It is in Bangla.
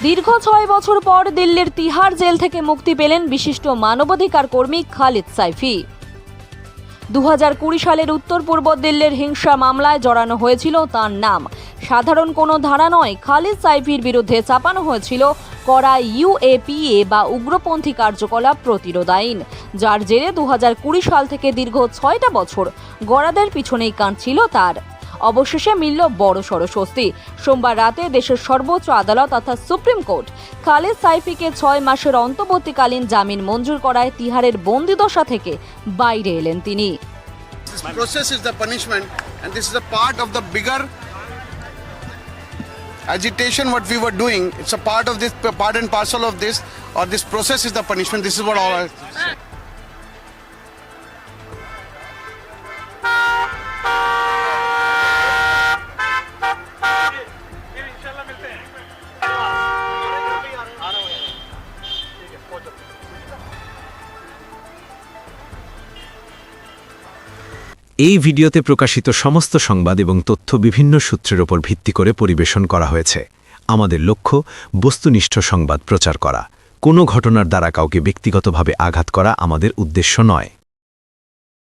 দীর্ঘ 6 বছর পর দিল্লির তিহার জেল থেকে মুক্তি পেলেন বিশিষ্ট মানবাধিকার কর্মী খালিদ সাইফি। 2020 সালের উত্তর পূর্ব দিল্লির হিংসা মামলায় জড়ানো হয়েছিল তার নাম। সাধারণ কোনো ধারা নয়, খালিদ সাইফির বিরুদ্ধে চাপানো হয়েছিল করা ইউএপিএ বা উগ্রপন্থী কার্যকলাপ প্রতিরোধ আইন, যার জেরে 2020 সাল থেকে দীর্ঘ 6টা বছর গড়াদের পিছনেই কাটছিল তার। অবশেষে মিলল বড়সড় স্বস্তি। সোমবার রাতে দেশের সর্বোচ্চ আদালত অর্থাৎ সুপ্রিম কোর্ট খালিদ সাইফিকে 6 মাসের অন্তর্বর্তীকালীন জামিন মঞ্জুর করায় তিহারের বন্দিদশা থেকে বাইরে এলেন তিনি। This process is the punishment, and this is a part of the bigger agitation what we were doing. It's a part of this, part and parcel of this, or this process is the punishment. This is what all I say. এই ভিডিওতে প্রকাশিত সমস্ত সংবাদ এবং তথ্য বিভিন্ন সূত্রের উপর ভিত্তি করে পরিবেশন করা হয়েছে। আমাদের লক্ষ্য বস্তুনিষ্ঠ সংবাদ প্রচার করা। কোনো ঘটনার দ্বারা কাউকে ব্যক্তিগতভাবে আঘাত করা আমাদের উদ্দেশ্য নয়।